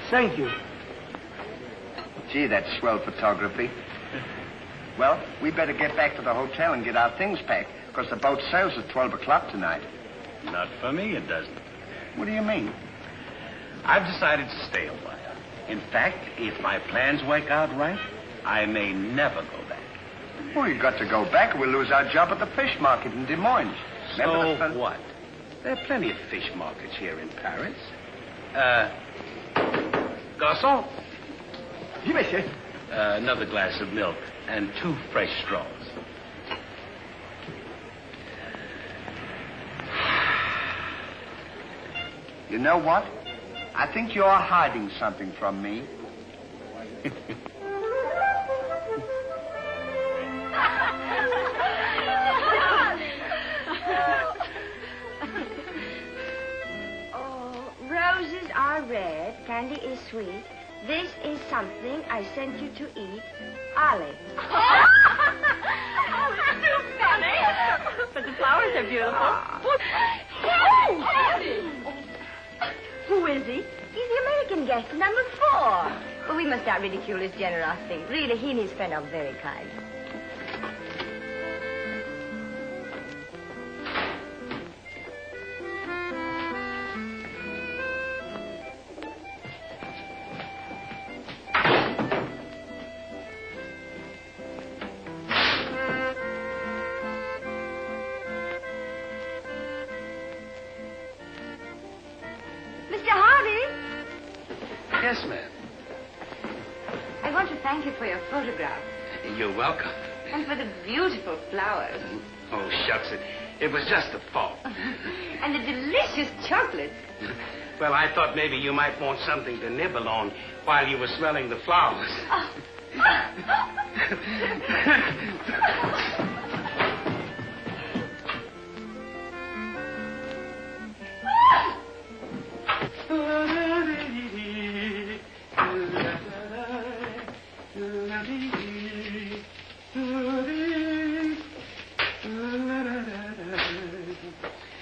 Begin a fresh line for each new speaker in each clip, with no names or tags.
Thank you.
Gee, that's swell photography. Well, we better get back to the hotel and get our things packed, because the boat sails at 12 o'clock tonight.
Not for me, it doesn't.
What do you mean?
I've decided to stay a while. In fact, if my plans work out right, I may never go back.
Well, you've got to go back or we'll lose our job at the fish market in Des Moines.
So what? There are plenty of fish markets here in Paris. Garçon?
Oui, monsieur.
Another glass of milk and 2 fresh straws.
You know what? I think you're hiding something from me.
Oh, roses are red, candy is sweet. This is something I sent you to eat. Olive.
Oh, too funny. But the flowers are beautiful.
Who is he? He's the American guest, number 4. Well, we must not ridicule his generosity. Really, he and his friend are very kind.
Yes, ma'am.
I want to thank you for your photograph.
You're welcome.
And for the beautiful flowers.
Oh, shucks. It was just a thought.
And the delicious chocolate.
Well, I thought maybe you might want something to nibble on while you were smelling the flowers.
Oh.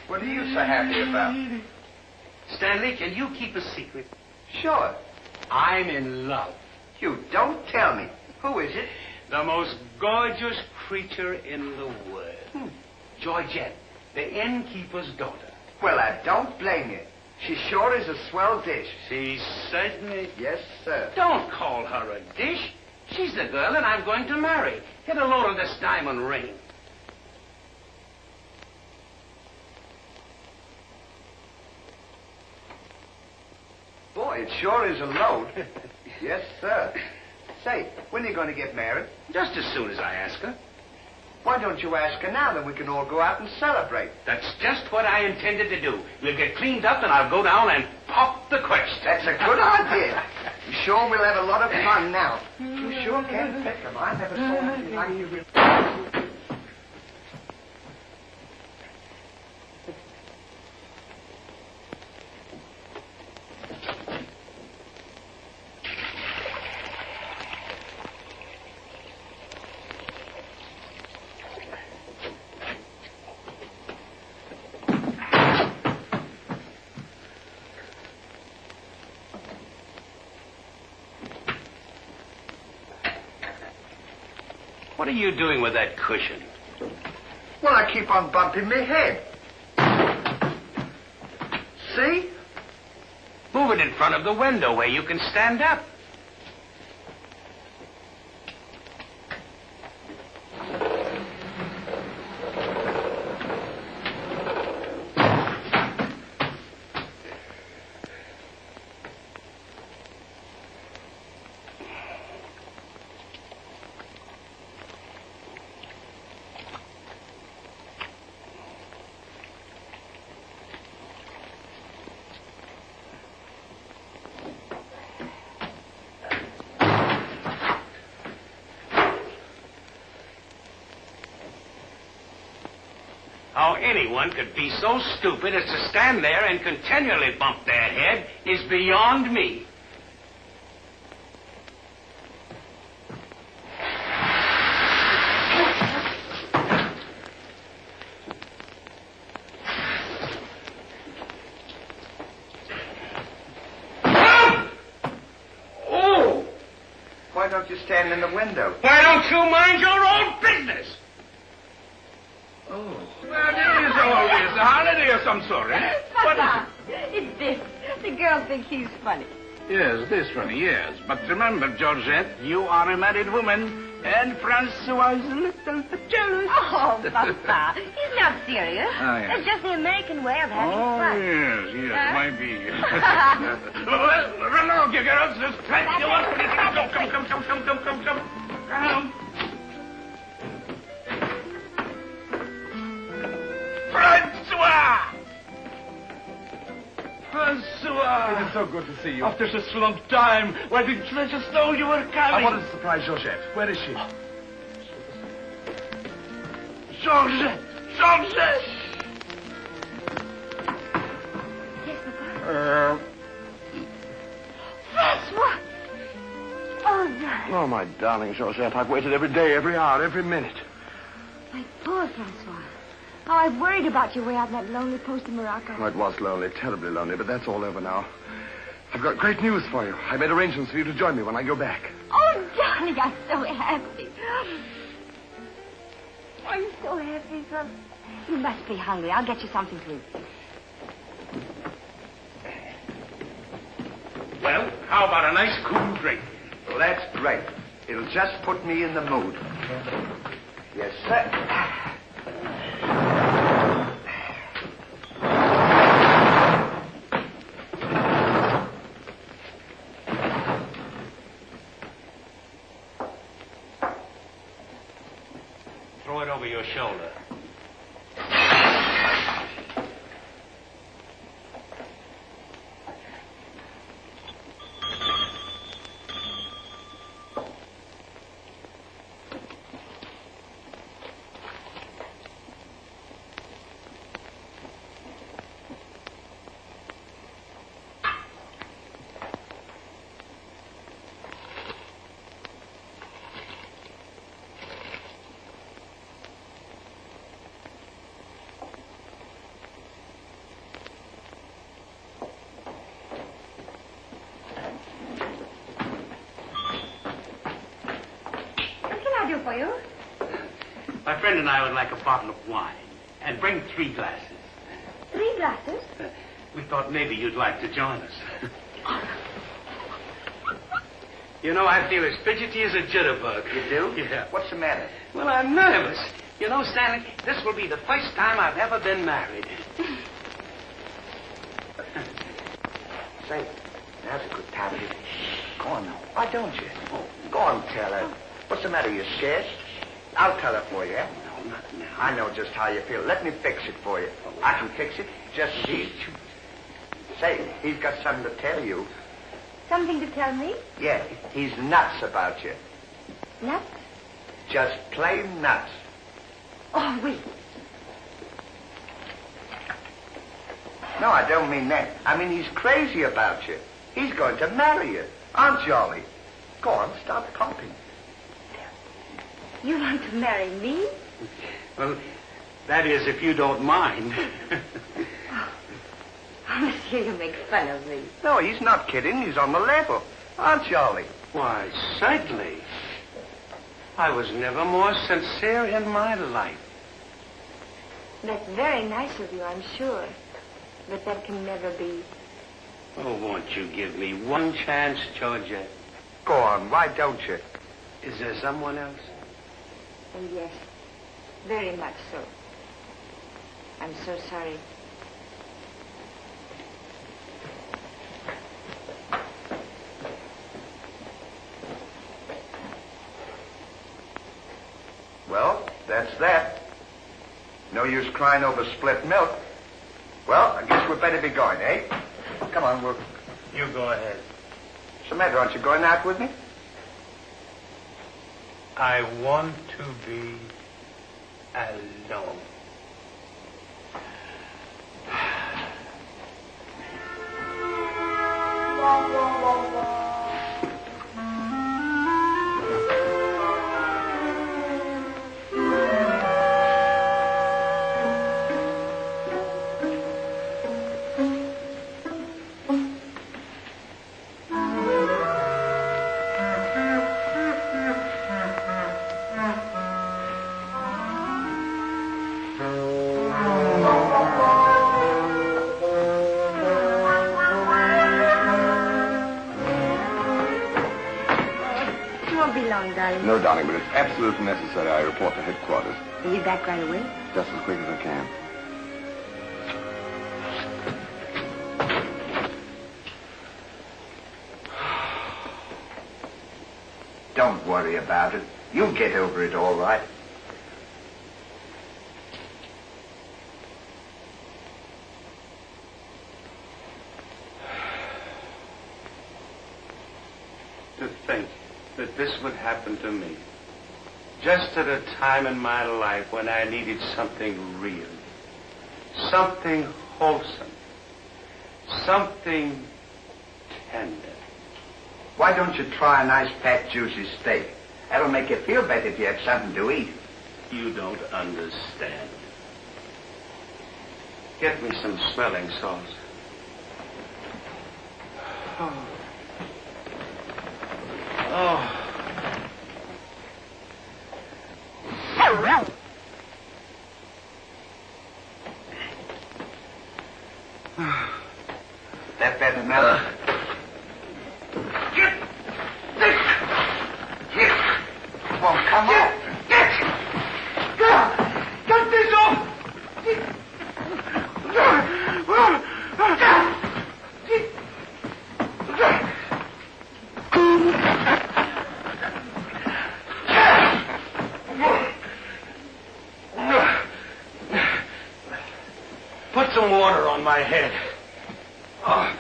What are you so happy about?
Stanley, can you keep a secret?
Sure.
I'm in love.
You don't tell me. Who is it?
The most gorgeous creature in the world. Georgette, the innkeeper's daughter.
Well, I don't blame you. She sure is a swell dish.
She certainly...
Yes, sir.
Don't call her a dish. She's the girl that I'm going to marry. Get a load of this diamond ring.
Boy, it sure is a load. Yes, sir. Say, when are you going to get married?
Just as soon as I ask her.
Why don't you ask her now, then we can all go out and celebrate?
That's just what I intended to do. We'll get cleaned up and I'll go down and pop the question.
That's a good idea. You sure we'll have a lot of fun now. You sure can pick them. I never saw anything like you.
What are you doing with that cushion?
Well, I keep on bumping my head. See?
Move it in front of the window where you can stand up. How anyone could be so stupid as to stand there and continually bump their head is beyond me.
you stand in the window?
Why don't you mind your own business?
Oh. Well, it is always a holiday of some sort, eh? What is
Papa, it's this. The girls think he's funny.
it? Yes, this funny, yes. But remember, Georgette, you are a married woman, and Francois is a little jealous.
Oh, Papa, he's not serious.
Oh, yes.
It's just the American way of having
Oh,
fun.
yes,
Huh?
might be. Well, run along, you girls. There's plenty of us. Come. Francois! Francois!
It's so good to see you.
After such a long time, why didn't you let us know you were
I
coming?
wanted to surprise Georgette. Where is she?
Georgette! Georgette!
Yes, Papa. Francois! Oh, darling.
Oh, my darling Georgette, I've waited every day, every hour, every minute.
My poor Francois. Oh, I've worried about you way out in that lonely post in Morocco.
Oh, it was lonely, terribly lonely, but that's all over now. I've got great news for you. I made arrangements for you to join me when I go back.
Oh, darling, I'm so happy. I'm so happy, son. You must be hungry. I'll get you something to eat.
Well, how about a nice cool drink?
Well, that's great. It'll just put me in the mood. Yes, sir.
Throw it over your shoulder.
What can I do for you?
My friend and I would like a bottle of wine. And bring 3 glasses.
3 glasses?
We thought maybe you'd like to join us. You know, I feel as fidgety as a jitterbug.
You do?
Yeah.
What's the matter?
Well, I'm nervous. You know, Stanley, this will be the first time I've ever been married.
Say, now's a good time to... Go on now. Why don't you? Oh, go on, tell her. What's the matter? You scared? I'll tell her for you.
No, not now.
I know just how you feel. Let me fix it for you. I can fix it. Just see. Say, he's got something to tell you.
Something to tell me?
Yeah, he's nuts about you.
Nuts?
Just plain nuts.
Oh, wait.
No, I don't mean that. I mean he's crazy about you. He's going to marry you. Aren't you, Ollie? Go on, stop pumping.
You want to marry me?
Well, that is, if you don't mind.
Monsieur, you make fun of me.
No, he's not kidding. He's on the level. Aren't you, Ollie?
Why, certainly. I was never more sincere in my life.
That's very nice of you, I'm sure. But that can never be.
Oh, won't you give me one chance, Georgia?
Go on, why don't you?
Is there someone else?
And yes, very much so. I'm so sorry.
Well, that's that. No use crying over spilt milk. Well, I guess we'd better be going, eh? Come on, we'll...
You go ahead.
What's the matter? Aren't you going out with me?
I want to be alone.
going, but it's absolutely necessary I report to headquarters.
Are you back right away?
Just as quick as I can.
Don't worry about it. You'll get over it all right.
To think that this would happen to me. Just at a time in my life when I needed something real. Something wholesome. Something tender.
Why don't you try a nice fat, juicy steak? That'll make you feel better if you have something to eat.
You don't understand. Get me some smelling salts. Oh. Oh.
That better now. Get this! Get! Won't come off. Get this off!
Put some water on my head. Oh.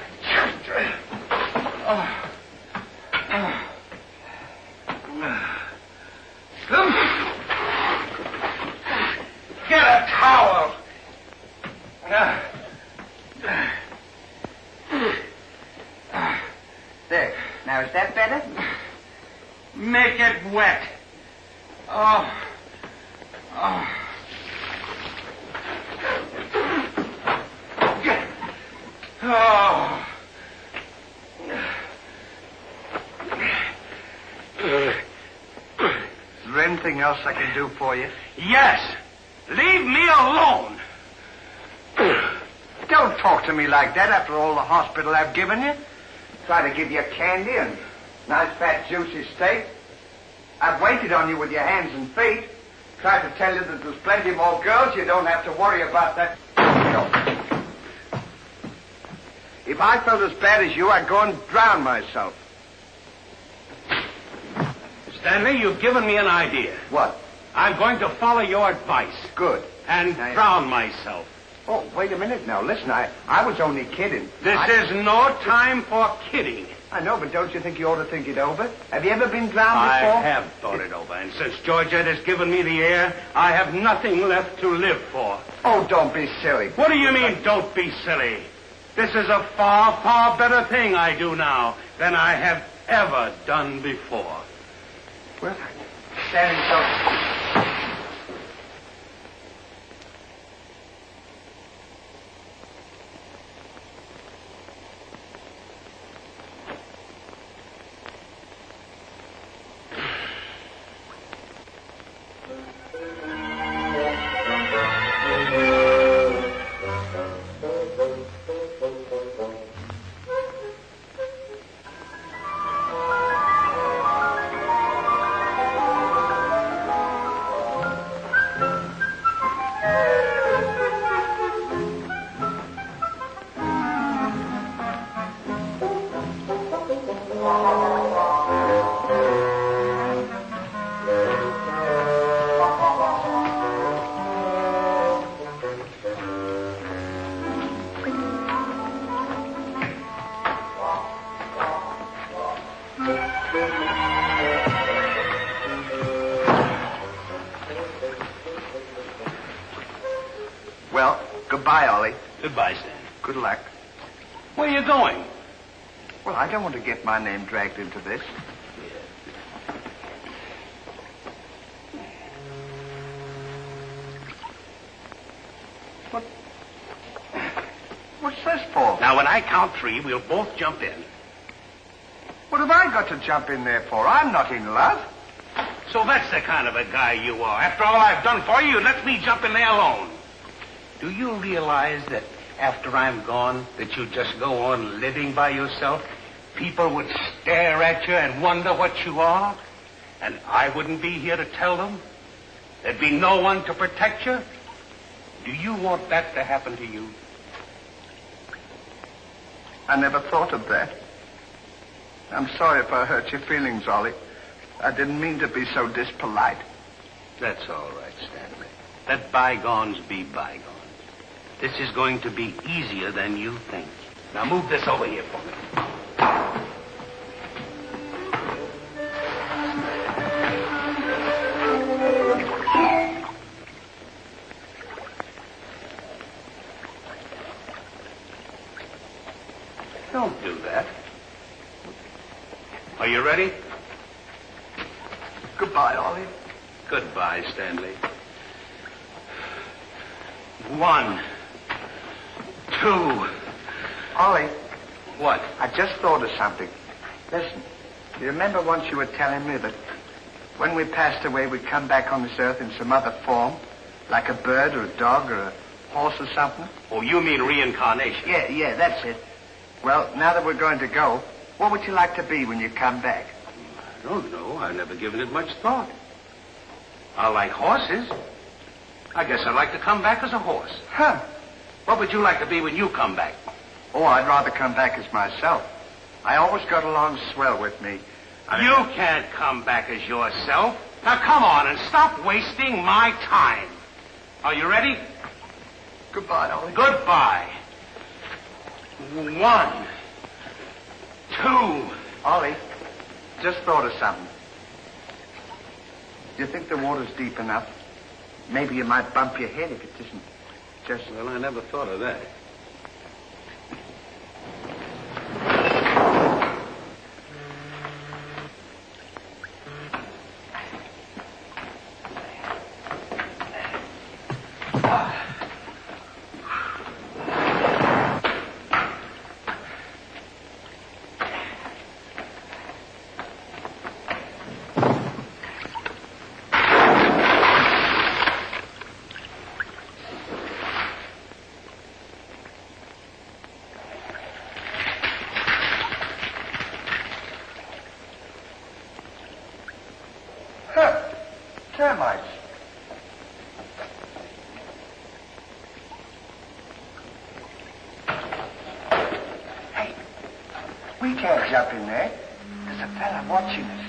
Get a towel.
There. Now, is that better?
Make it wet. Oh. Oh. Oh.
Is there anything else I can do for you?
Yes. Leave me alone.
Don't talk to me like that after all the hospital I've given you. Try to give you candy and nice fat juicy steak. I've waited on you with your hands and feet. Tried to tell you that there's plenty more girls. You don't have to worry about that. No. If I felt as bad as you, I'd go and drown myself.
Stanley, you've given me an idea.
What?
I'm going to follow your advice.
Good.
And drown myself.
Oh, wait a minute now. Listen, I was only kidding.
This is no time for kidding.
I know, but don't you think you ought to think it over? Have you ever been drowned
I
before?
have thought it over, and since Georgette has given me the air, I have nothing left to live for.
Oh, don't be silly.
What do you mean, don't be silly? This is a far, far better thing I do now than I have ever done before.
Well, standing so... Well, goodbye, Ollie.
Goodbye, Stan.
Good luck.
Where are you going?
Well, I don't want to get my name dragged into this. What's this for?
Now, when I count 3, we'll both jump in.
What have I got to jump in there for? I'm not in love.
So that's the kind of a guy you are. After all I've done for you, let me jump in there alone. Do you realize that after I'm gone, that you just go on living by yourself? People would stare at you and wonder what you are. And I wouldn't be here to tell them? There'd be no one to protect you? Do you want that to happen to you?
I never thought of that. I'm sorry if I hurt your feelings, Ollie. I didn't mean to be so dispolite.
That's all right, Stanley. Let bygones be bygones. This is going to be easier than you think. Now move this over here for me. Don't do that. Are you ready?
Goodbye, Ollie.
Goodbye, Stanley. 1, 2.
Ollie,
What?
I just thought of something. Listen, you remember once you were telling me that when we passed away, we'd come back on this earth in some other form? Like a bird or a dog or a horse or something?
Oh, you mean reincarnation?
Yeah, that's it. Well, now that we're going to go, what would you like to be when you come back?
I don't know. I've never given it much thought. I like horses. I guess I'd like to come back as a horse.
Huh.
What would you like to be when you come back?
Oh, I'd rather come back as myself. I always got along swell with me.
You can't come back as yourself. Now, come on and stop wasting my time. Are you ready?
Goodbye, Ollie.
Goodbye. 1, 2.
Ollie, just thought of something. Do you think the water's deep enough? Maybe you might bump your head if it isn't just...
Well, I never thought of that.
Termites. Hey, we can't jump in there. There's a fella watching us.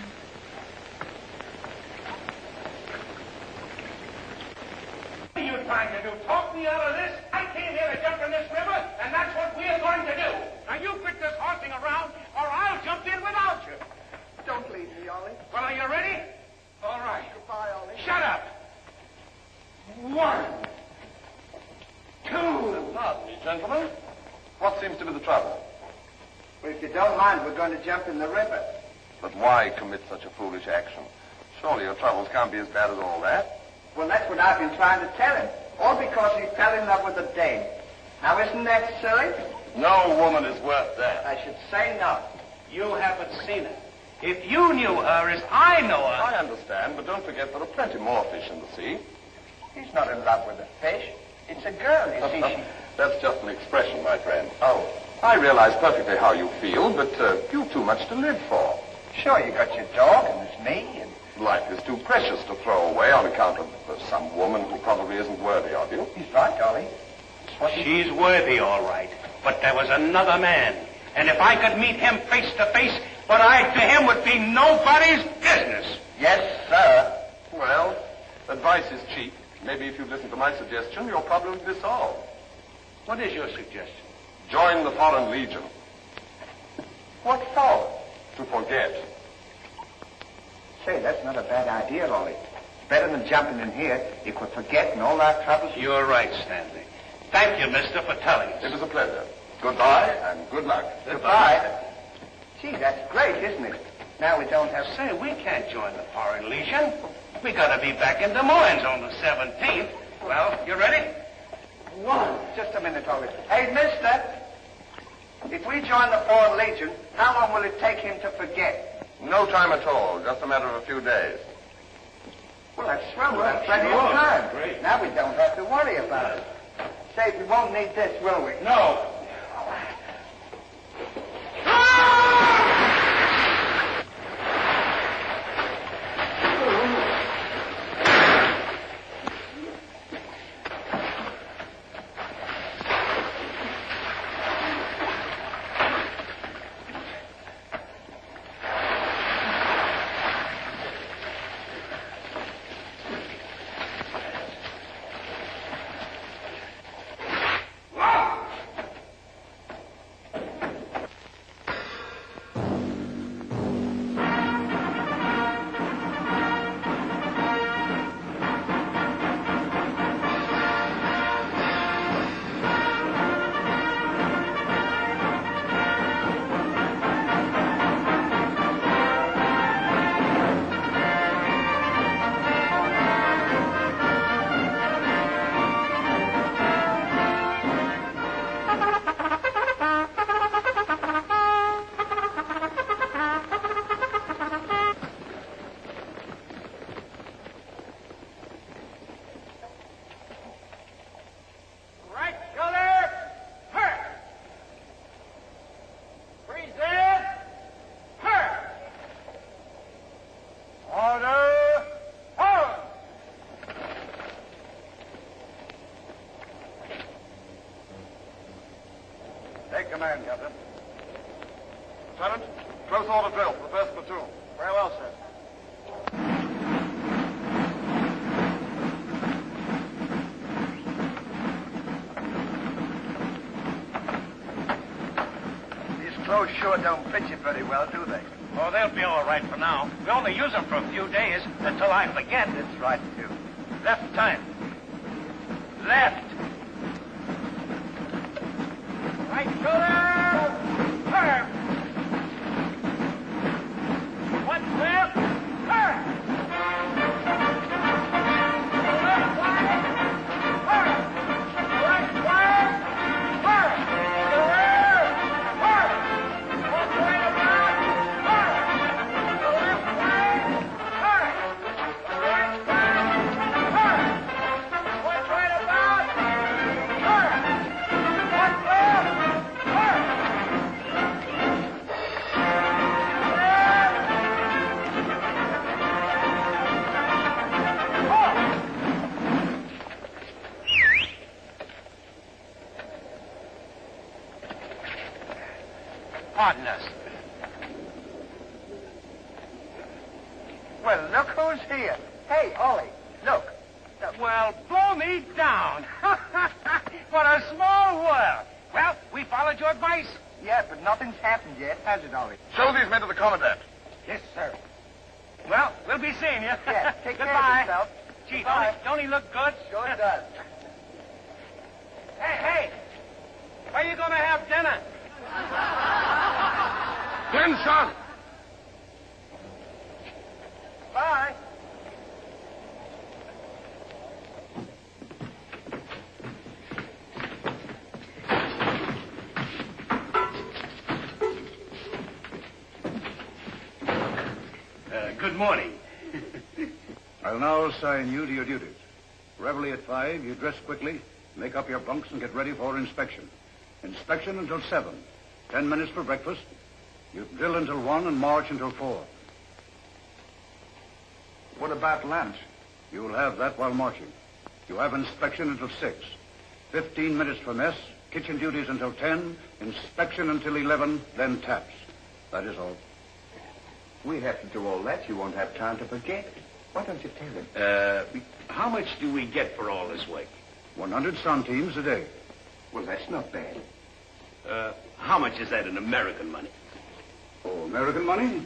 What are you trying to do? Talk me out of this? I came here to jump in this river, and that's what we're going to do. Now, you quit this horsing around, or I'll jump in without you.
Don't leave me, Ollie.
Well, are you ready? All right.
Goodbye, Ollie.
Shut up. 1, 2.
Pardon me, gentlemen. What seems to be the trouble?
Well, if you don't mind, we're going to jump in the river.
But why commit such a foolish action? Surely your troubles can't be as bad as all that.
Well, that's what I've been trying to tell him. All because he fell in love with a dame. Now, isn't that silly?
No woman is worth that.
I should say not.
You haven't seen her. If you knew her as I know her...
I understand, but don't forget there are plenty more fish in the sea.
He's not in love with a fish. It's a girl, you see.
That's just an expression, my friend. Oh, I realize perfectly how you feel, but you've too much to live for.
Sure, you got your dog, and there's me, and...
Life is too precious to throw away on account of some woman who probably isn't worthy of you.
He's right, Ollie.
She's worthy, all right. But there was another man. And if I could meet him face to face, what I to him would be nobody's business.
Yes, sir.
Well, advice is cheap. Maybe if you'd listen to my suggestion, your problem would be solved.
What is your suggestion?
Join the Foreign Legion.
What for?
To forget.
Say, that's not a bad idea, Ollie. It's better than jumping in here. You could forget and all our troubles.
You're right, Stanley. Thank you, mister, for telling us.
It was a pleasure. Goodbye and good luck.
Goodbye. Gee, that's great, isn't it? Now we don't have...
Say, we can't join the Foreign Legion. We gotta be back in Des Moines on the 17th. Well, you ready? 1.
Just a minute, Ollie. Hey, mister. If we join the Foreign Legion, how long will it take him to forget?
No time at all. Just a matter of a few days.
Well, that's swell. We'll have plenty of time.
Great.
Now we don't have to worry about it. Say, we won't need this, will we?
No.
man, Captain. Lieutenant, close order drill for the first platoon. Very well, sir.
These clothes sure don't fit you very well, do they?
Oh, they'll be all right for now. We only use them for a few days until I forget.
That's right, too.
Left time. Left. Right shoulder. Turn. One left. Turn. Left fire. Turn. Right fire. Turn. The rear. Turn. One way around. Turn. The left fire. Turn. The right fire. Turn. One right about. Turn. One left. Turn. Pardon us.
Well, look who's here. Hey, Ollie, look.
Well, blow me down. What a small world. Well, we followed your advice.
Yeah, but nothing's happened yet, has it, Ollie?
Show these men to the commandant.
Yes, sir. Well, we'll be seeing you.
Yeah, take care
Goodbye.
of yourself.
Gee,
Goodbye.
don't he look good?
Sure does.
Hey, where you going to have dinner?
Attention!
Bye.
Good morning.
I'll now assign you to your duties. Reveille at 5, you dress quickly, make up your bunks, and get ready for inspection. Inspection until 7. 10 minutes for breakfast. You drill until 1 and march until 4.
What about lunch?
You'll have that while marching. You have inspection until 6. 15 minutes for mess, kitchen duties until 10, inspection until 11, then taps. That is all.
We have to do all that. You won't have time to forget. Why don't you tell him?
How much do we get for all this work?
100 centimes a day.
Well, that's not bad.
How much is that in American money?
Oh, American money?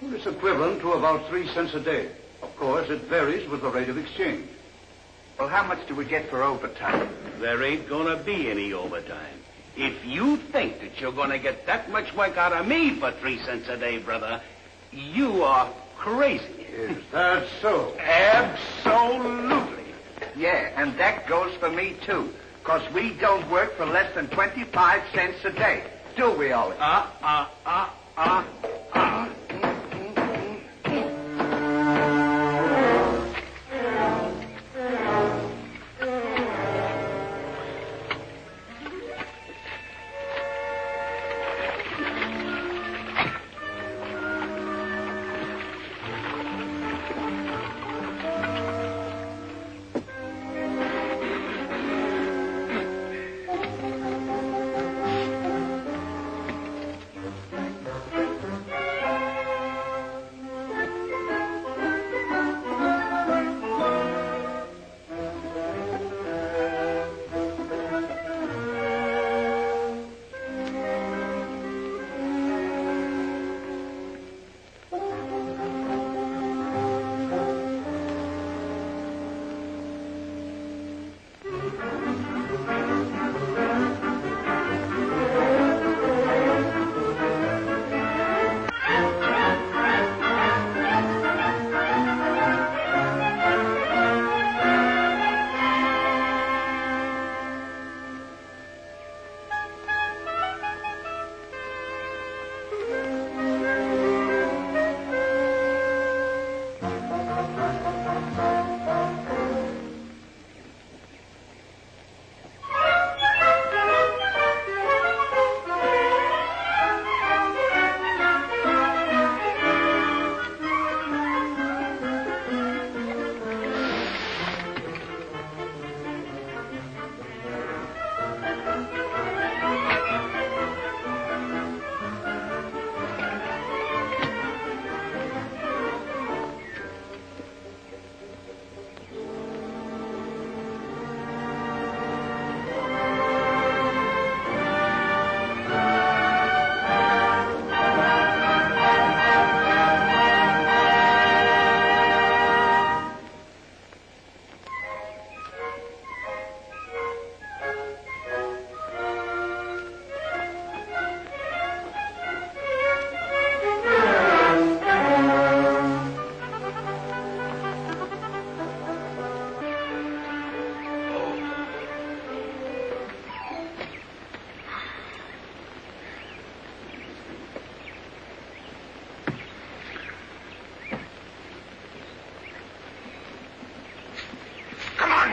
Well, it's equivalent to about 3 cents a day. Of course, it varies with the rate of exchange.
Well, how much do we get for overtime?
There ain't gonna be any overtime. If you think that you're gonna get that much work out of me for 3 cents a day, brother, you are crazy.
Is that so?
Absolutely.
Yeah, and that goes for me, too. Because we don't work for less than 25 cents a day. Do we, Ollie?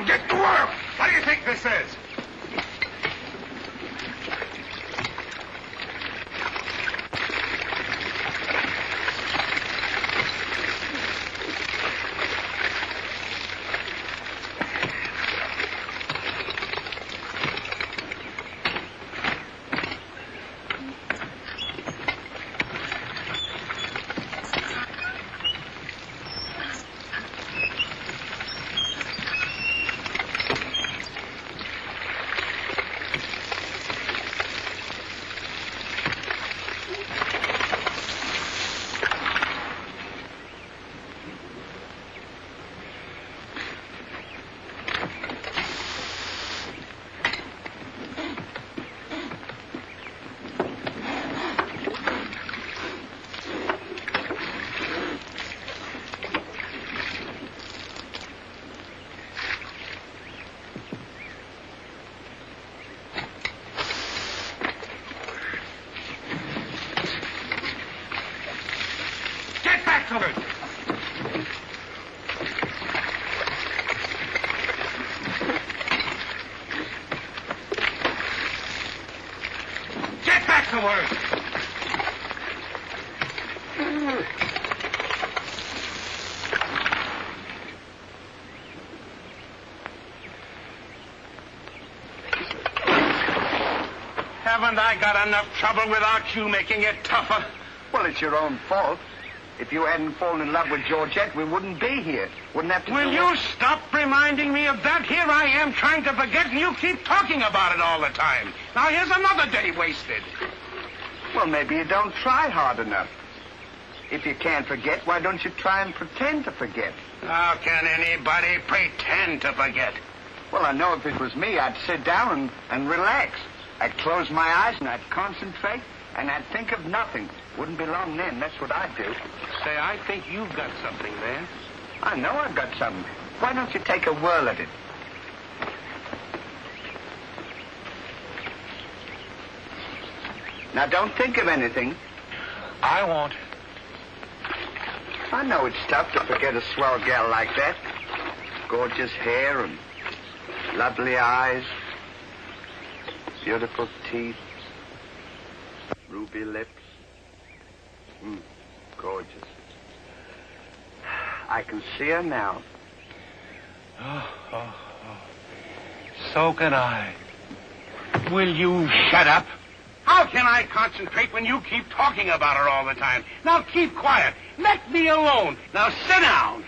on, get to work! What do you think this is? Get back to work!
Haven't I got enough trouble without you making it tougher?
Well, it's your own fault. If you hadn't fallen in love with Georgette, we wouldn't be here. Wouldn't have to.
Will you stop reminding me of that? Here I am trying to forget, and you keep talking about it all the time. Now here's another day wasted.
Well, maybe you don't try hard enough. If you can't forget, why don't you try and pretend to forget?
How can anybody pretend to forget?
Well, I know if it was me, I'd sit down and relax. I'd close my eyes and I'd concentrate and I'd think of nothing. Wouldn't be long then. That's what I'd do.
Say, I think you've got something there.
I know I've got something. Why don't you take a whirl at it? Now, don't think of anything.
I won't.
I know it's tough to forget a swell gal like that. Gorgeous hair and lovely eyes. Beautiful teeth. Ruby lips. Gorgeous. I can see her now.
Oh. So can I. Will you shut up? How can I concentrate when you keep talking about her all the time? Now keep quiet. Let me alone. Now sit down.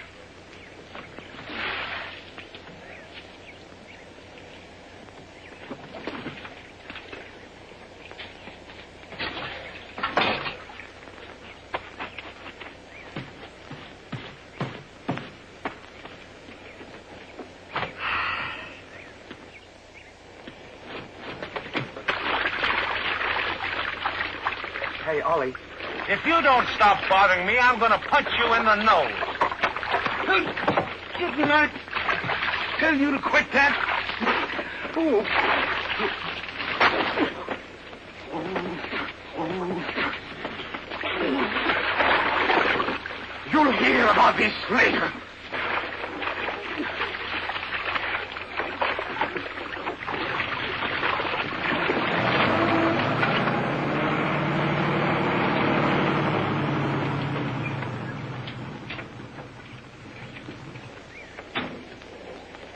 Hey, Ollie.
If you don't stop bothering me, I'm going to punch you in the nose. Didn't I tell you to quit that?
You'll hear about this later.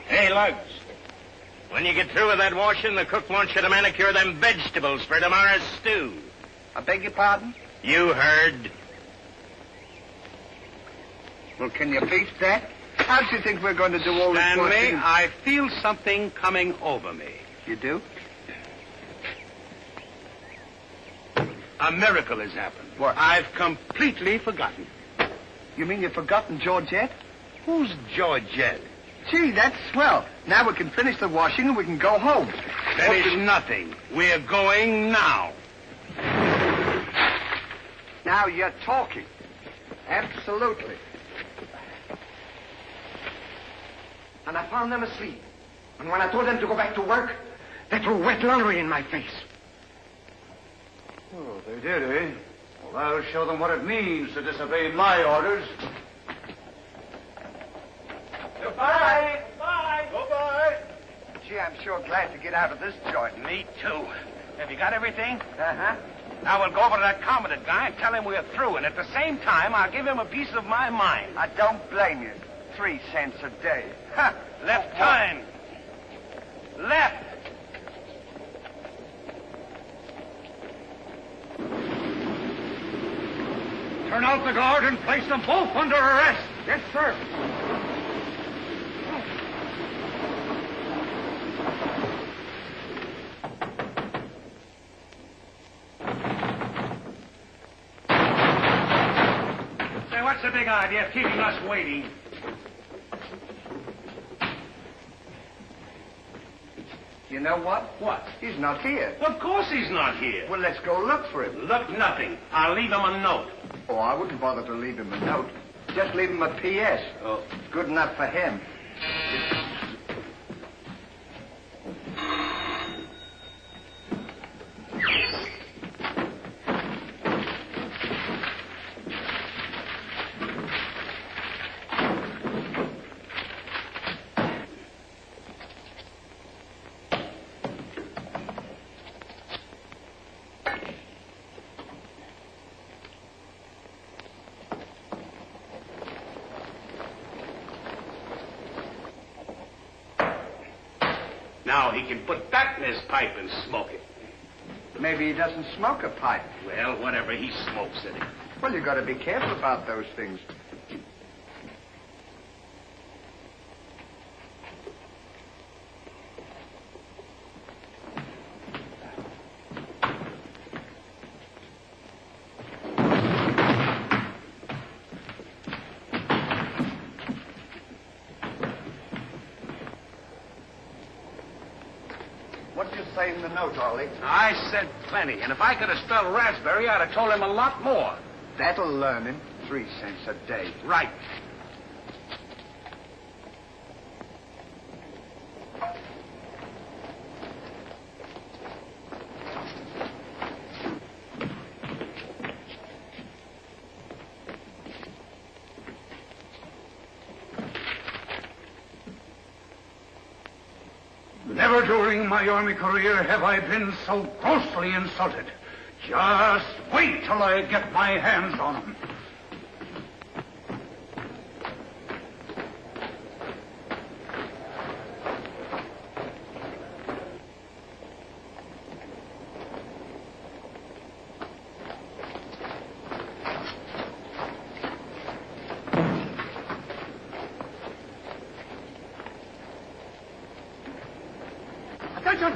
Hey, Lugs. When you get through with that washing, the cook wants you to manicure them vegetables for tomorrow's stew.
I beg your pardon?
You heard.
Well, can you beat that? How do you think we're going to do all this
Stanley,
washing?
I feel something coming over me.
You do?
A miracle has happened.
What?
I've completely forgotten.
You mean you've forgotten Georgette?
Who's Georgette?
Gee, that's swell. Now we can finish the washing and we can go home.
Finish nothing. We're going now.
Now you're talking. Absolutely.
And I found them asleep. And when I told them to go back to work, they threw wet laundry in my face.
Oh, they did, eh? Well, I'll show them what it means to disobey my orders.
Goodbye. Goodbye. Goodbye.
sure glad to get out of this joint.
Me too. Have you got everything?
Uh-huh.
Now we'll go over to that Commandant guy and tell him we're through, and at the same time, I'll give him a piece of my mind.
I don't blame you. 3 cents a day. Ha!
Left turn. Left.
Turn out the guard and place them both under arrest.
Yes, sir.
Say, what's the big idea of keeping us waiting?
You know what?
What?
He's not here.
Of course he's not here.
Well, let's go look for him.
Look, nothing. I'll leave him a note.
Oh, I wouldn't bother to leave him a note. Just leave him a P.S.
Oh.
It's good enough for him.
Now he can put that in his pipe and smoke it.
Maybe he doesn't smoke a pipe.
Well, whatever, he smokes it.
Well, you got to be careful about those things. What did you say in the note, Ollie?
I said plenty, and if I could have spelled raspberry, I'd have told him a lot more.
That'll learn him. 3 cents a day.
Right.
Never during my army career have I been so grossly insulted. Just wait till I get my hands on him. Attention!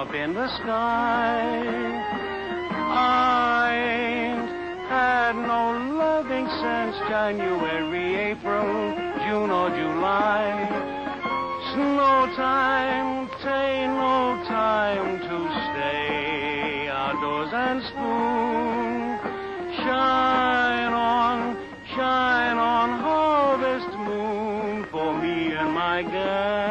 up in the sky. I ain't had no loving since January, April, June or July. Snow time, tain't no time to stay outdoors and spoon. Shine on, harvest moon for me and my gal.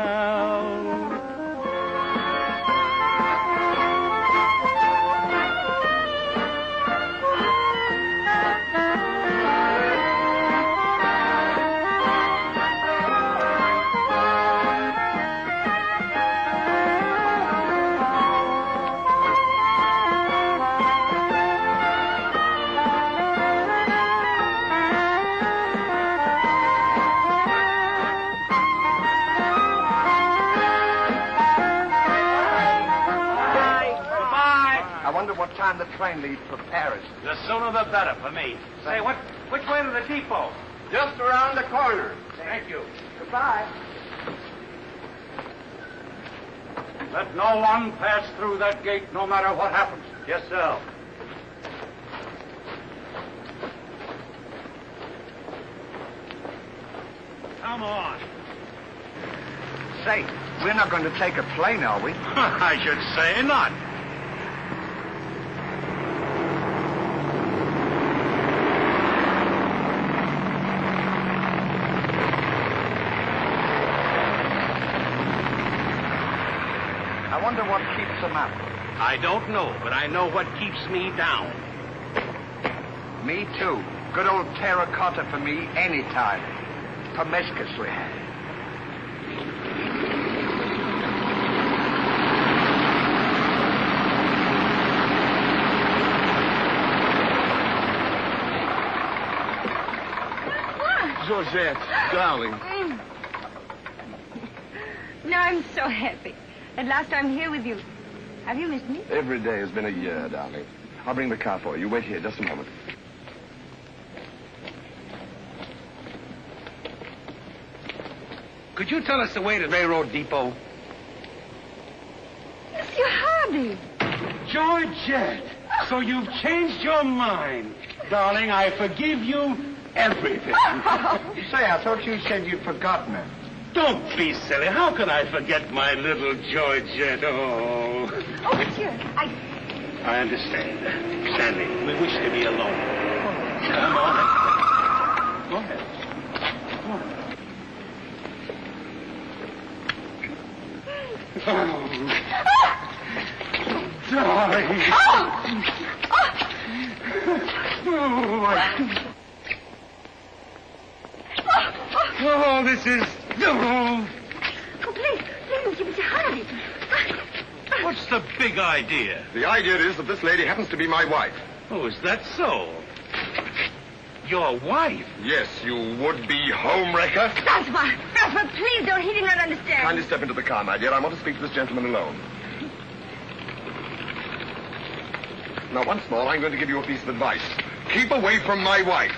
I wonder what time the train leaves for Paris.
The sooner the better for me. Say, which way to the depot?
Just around the corner.
Thank you.
Goodbye.
Let no one pass through that gate, no matter what happens.
Yes, sir. Come on.
Say, we're not going to take a plane, are we?
I should say not.
I wonder what keeps them up.
I don't know, but I know what keeps me down.
Me too. Good old terracotta for me anytime. Promiscuously.
Georgette, darling.
Now I'm so happy. At last I'm here with you. Have you missed me?
Every day has been a year, darling. I'll bring the car for you. You wait here just a moment.
Could you tell us the way to Railroad Depot?
Monsieur Hardy.
Georgette, so you've changed your mind. Darling, I forgive you everything.
Say, I thought you said you'd forgotten her.
Don't be silly. How can I forget my little Georgette? Oh.
Oh, monsieur,
I understand. Stanley, we wish to be alone. Come on. Go ahead. Go on. Oh, darling. Oh, this is...
Oh, please, Mr. Hardy.
What's the big idea?
The idea is that this lady happens to be my wife.
Oh, is that so? Your wife?
Yes, you would-be homewrecker.
François, please don't. He did not understand.
Kindly step into the car, my dear. I want to speak to this gentleman alone. Now, once more, I'm going to give you a piece of advice. Keep away from my wife.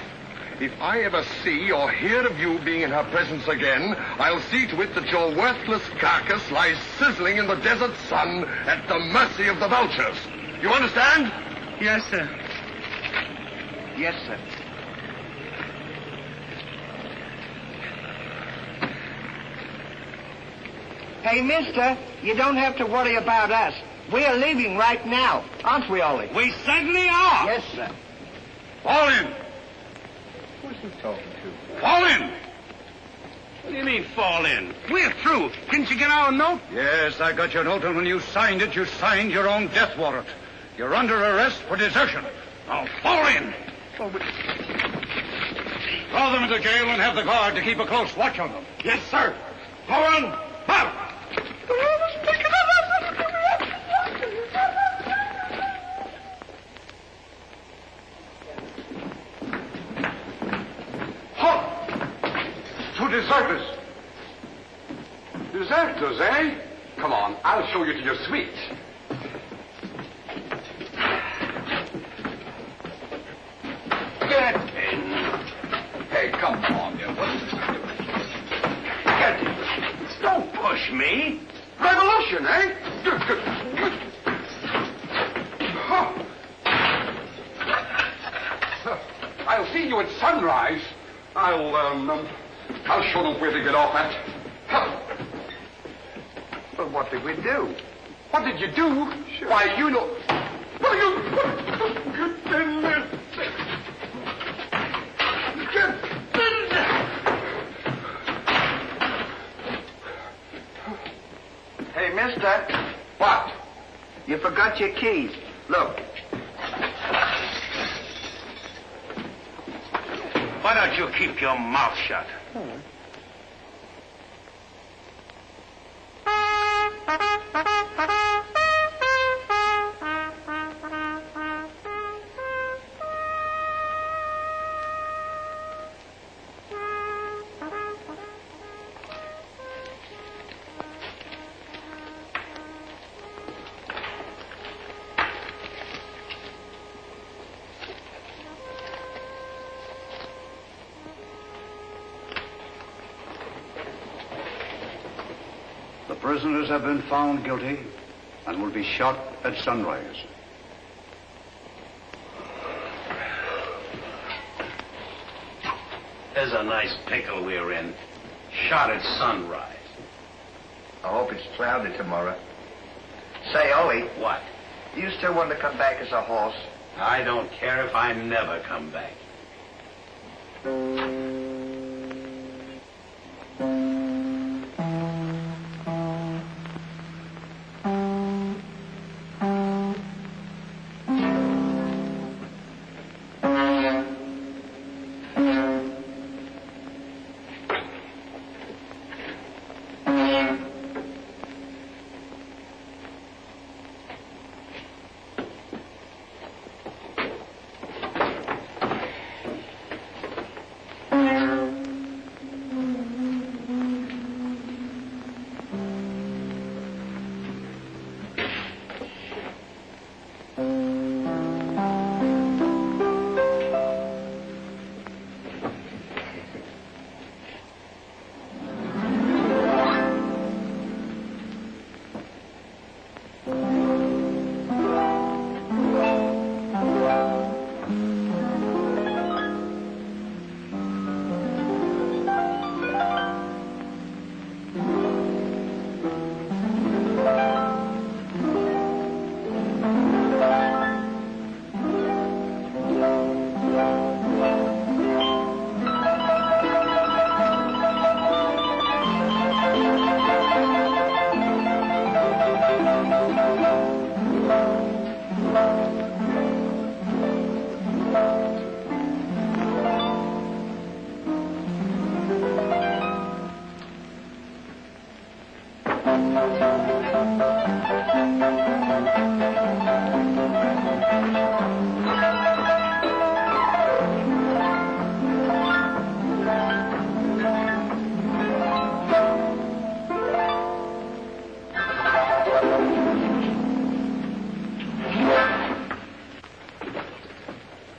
If I ever see or hear of you being in her presence again, I'll see to it that your worthless carcass lies sizzling in the desert sun at the mercy of the vultures. You understand?
Yes, sir.
Yes, sir. Hey, mister, you don't have to worry about us. We're leaving right now, aren't we, Ollie?
We certainly are.
Yes, sir.
Fall in.
Who's he talking to?
Fall in. What do you mean, fall in? We're through. Didn't you get our note?
Yes, I got your note, and when you signed it, you signed your own death warrant. You're under arrest for desertion.
Now, fall in.
Throw them into jail and have the guard to keep a close watch on them.
Yes, sir. Laurel, out.
Two deserters. Deserters, eh? Come on, I'll show you to your suite. Get in. Hey, come on, you. Get in.
Don't push me.
Revolution, eh? Good, good, good. Huh. I'll see you at sunrise. I'll show them where to get off at. Huh.
Well, what did we do?
What did you do? Sure. Why, you know... Well,
Hey, mister.
What?
You forgot your keys. Look.
Why don't you keep your mouth shut?
prisoners have been found guilty and will be shot at sunrise.
There's a nice pickle we're in. Shot at sunrise.
I hope it's cloudy tomorrow. Say, Ollie.
What?
Do you still want to come back as a horse?
I don't care if I never come back.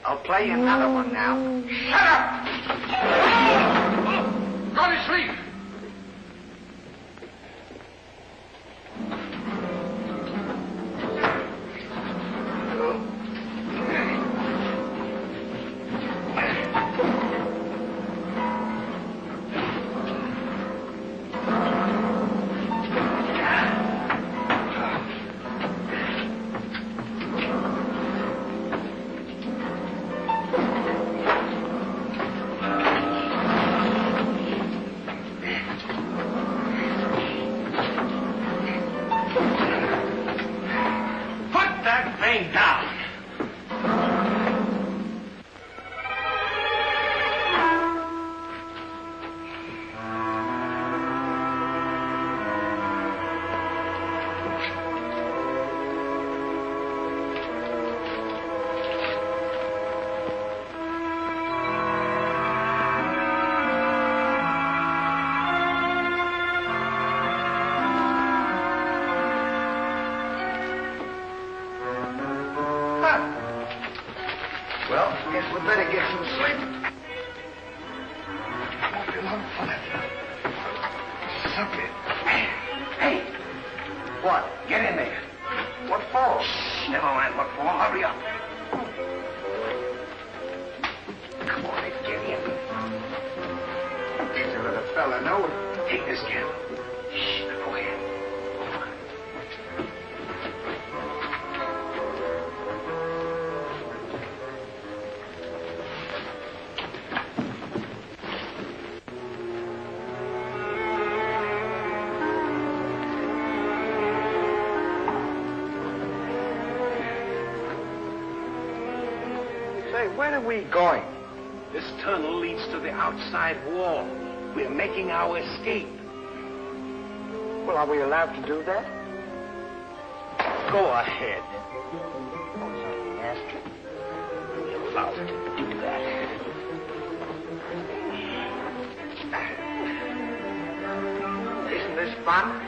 I'll play you another one now.
Shut up! Go to sleep!
Well, guess we better get some sleep. Won't be long for that. Suck it. Hey! What? Get in there. What for? Shh, never mind what for. Hurry up. Come on, let's get in. Easy, let a fella know. Take this candle. Shh, go ahead. Say, where are we going?
This tunnel leads to the outside wall. We're making our escape.
Well, are we allowed to do that?
Go ahead.
Ask you.
We're allowed to do that.
Isn't this fun?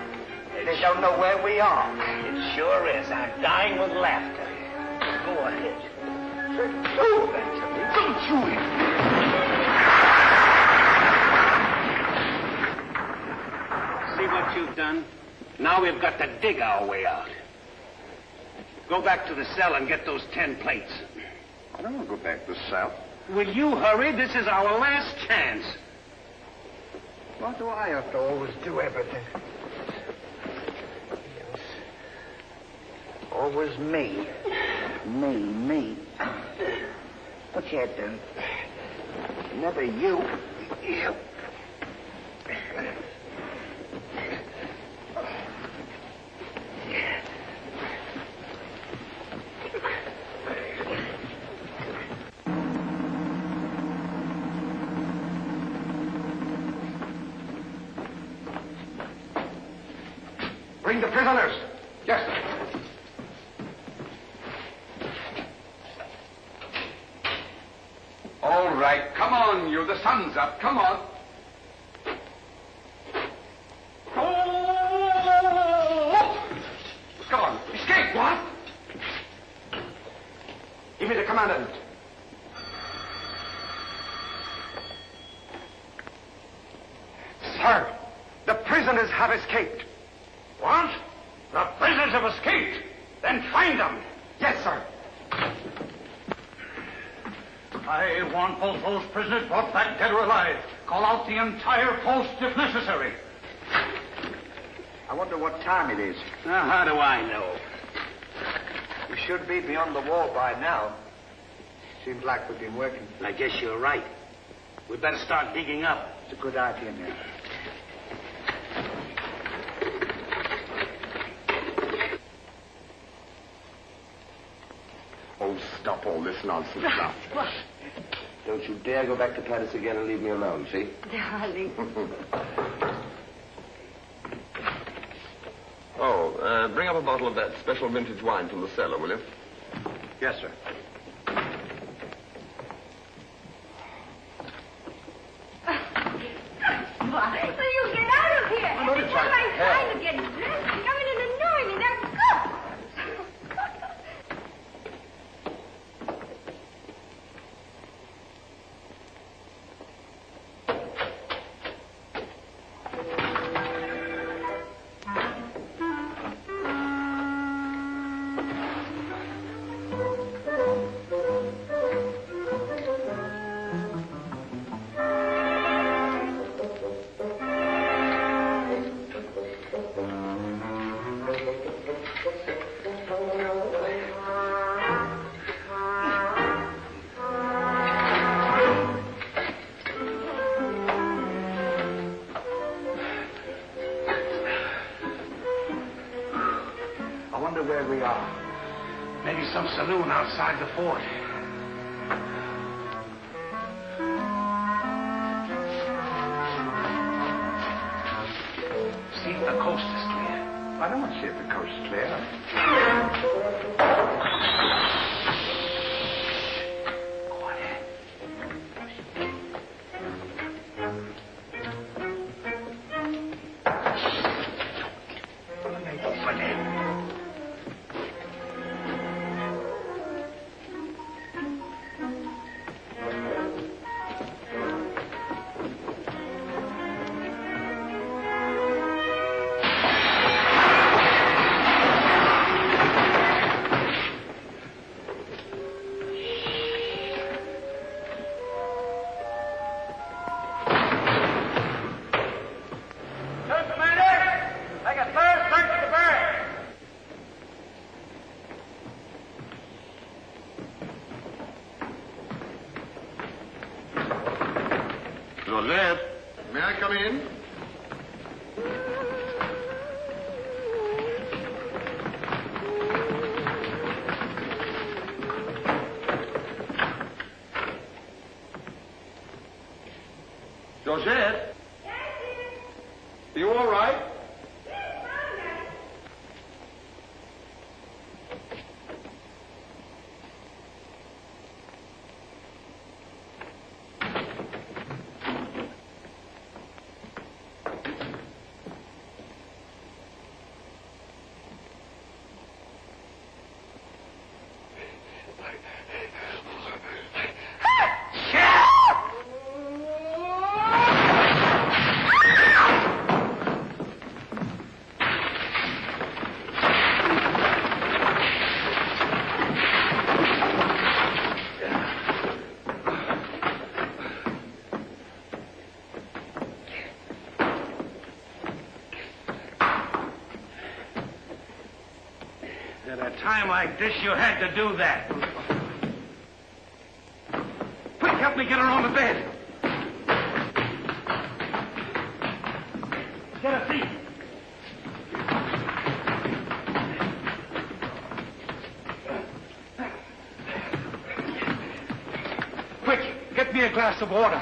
They don't know where we are.
It sure is. I'm dying with laughter. Go ahead.
Do that to me. Don't you?
See what you've done? Now we've got to dig our way out. Go back to the cell and get those 10 plates.
I don't want to go back to the cell.
Will you hurry? This is our last chance.
Why do I have to always do everything? Yes. Always me. Me. What you doing? Never you. You.
Bring the prisoners. Yes, sir. All right, come on, you. The sun's up. Come on. Oh! Come on. Escape. What? Give me the commandant. Sir, the prisoners have escaped.
What? The prisoners have escaped. Then find them.
Yes, sir.
I want both those prisoners brought back dead or alive. Call out the entire post if necessary.
I wonder what time it is.
Now, how do I know?
We should be beyond the wall by now. Seems like we've been working.
I guess you're right. We better start digging up.
It's a good idea, man.
Oh, stop all this nonsense now.
Don't you dare go back to Paris again and leave me alone, see?
Darling.
Bring up a bottle of that special vintage wine from the cellar, will you?
Yes, sir.
Why? Will you get out of here?
I'm not
It's
trying
not
to
my time to get dressed. You're coming in and annoying me. Now go.
Where we are.
Maybe some saloon outside the fort. See if the coast is clear.
I don't see if the coast is clear.
Laurel, may I come in? Georgette? Are you all right?
like this, you had to do that. Quick, help me get her on the bed. Get a seat. Quick, get me a glass of water.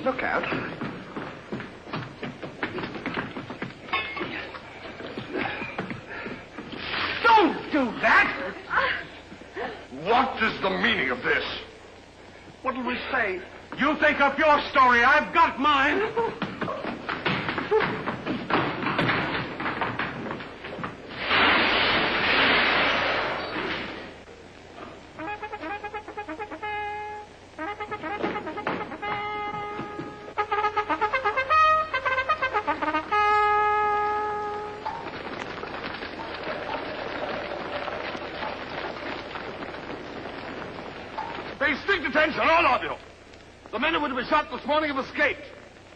Look out.
Don't do that!
What is the meaning of this?
What'll we say? You think up your story. I've got mine.
Pay strict attention, all of you. The men who were to be shot this morning have escaped.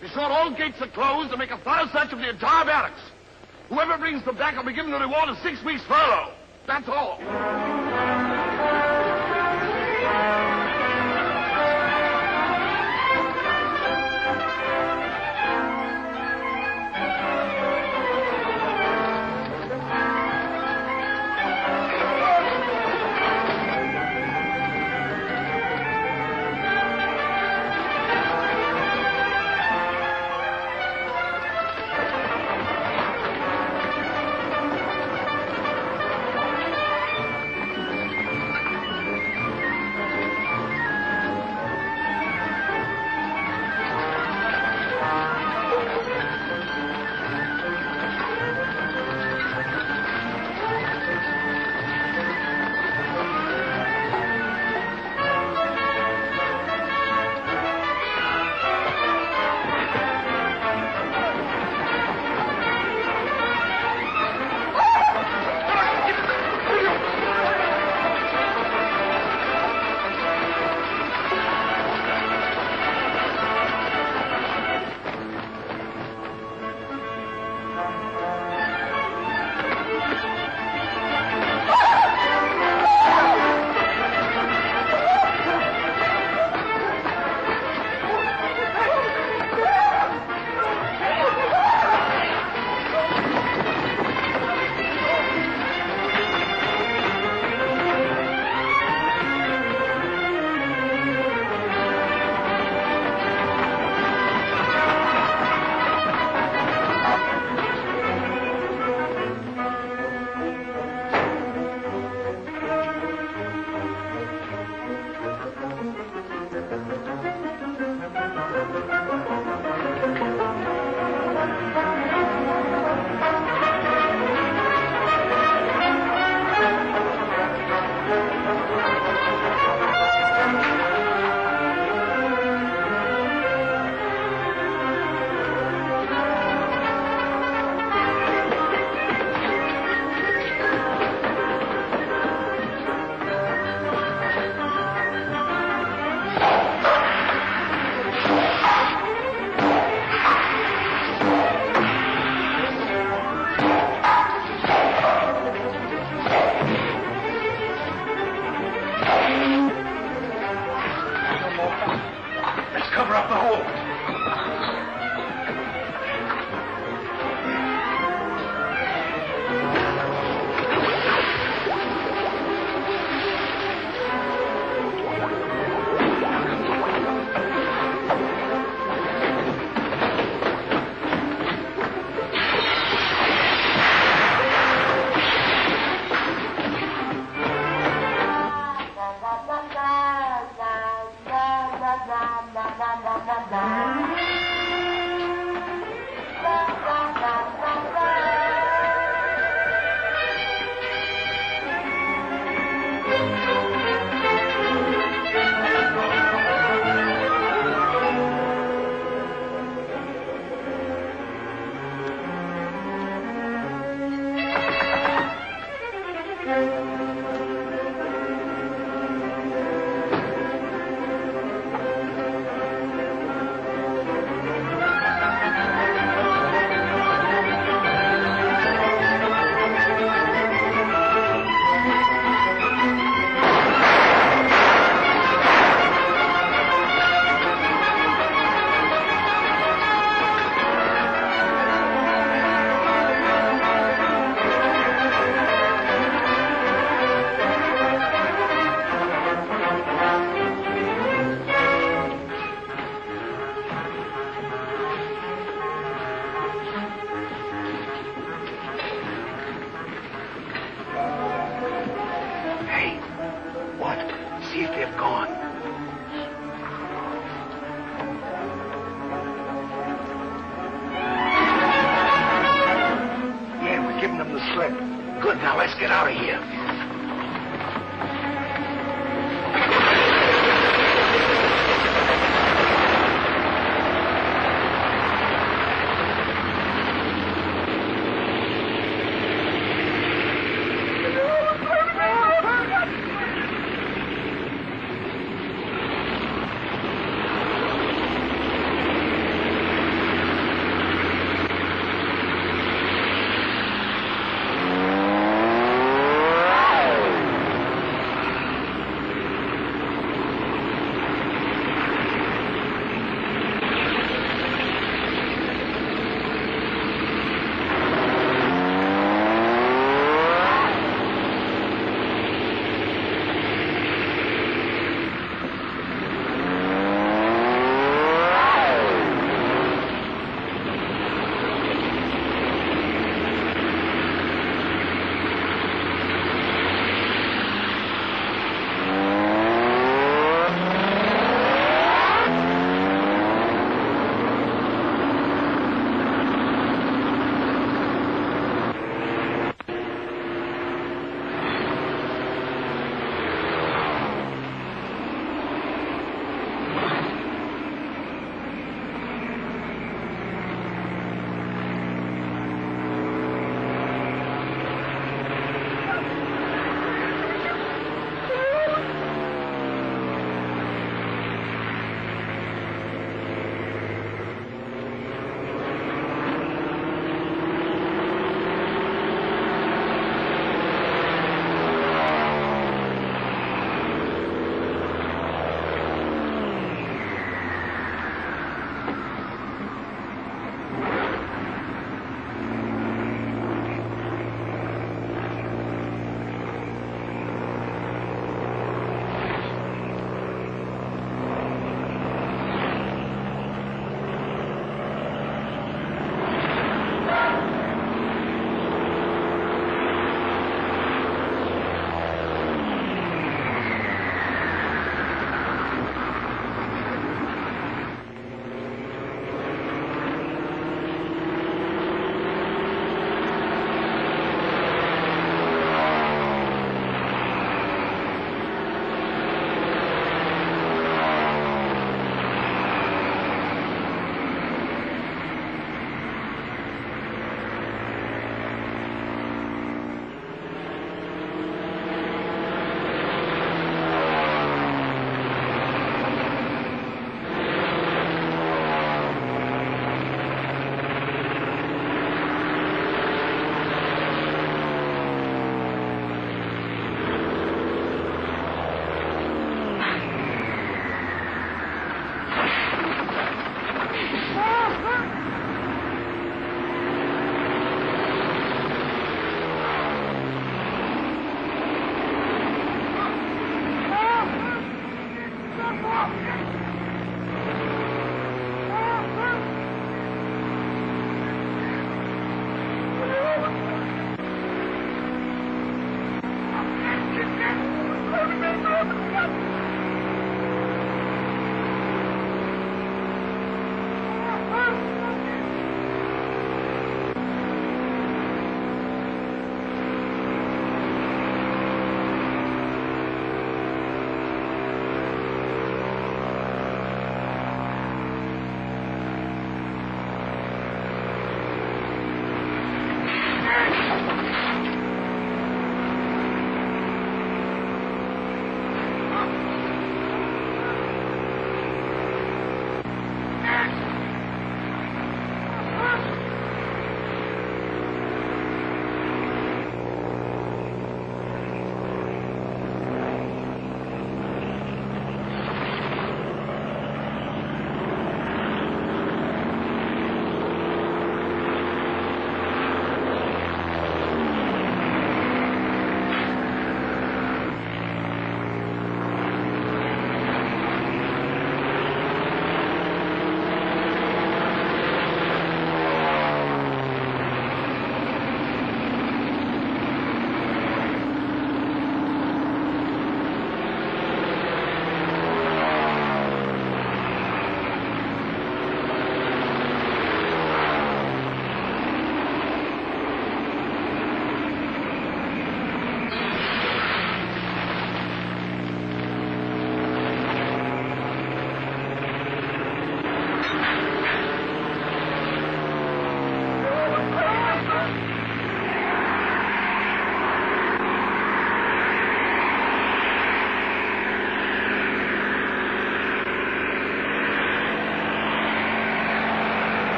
Be sure all gates are closed and make a thorough search of the entire barracks. Whoever brings them back will be given the reward of 6 weeks' furlough. That's all.
They're gone.
Yeah, we're giving them the slip.
Good, now let's get out of here.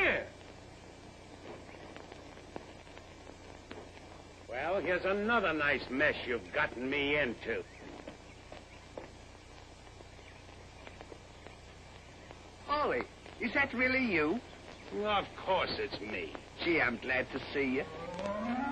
here. Well, here's another nice mess you've gotten me into.
Ollie, is that really you?
Of course it's me.
Gee, I'm glad to see you.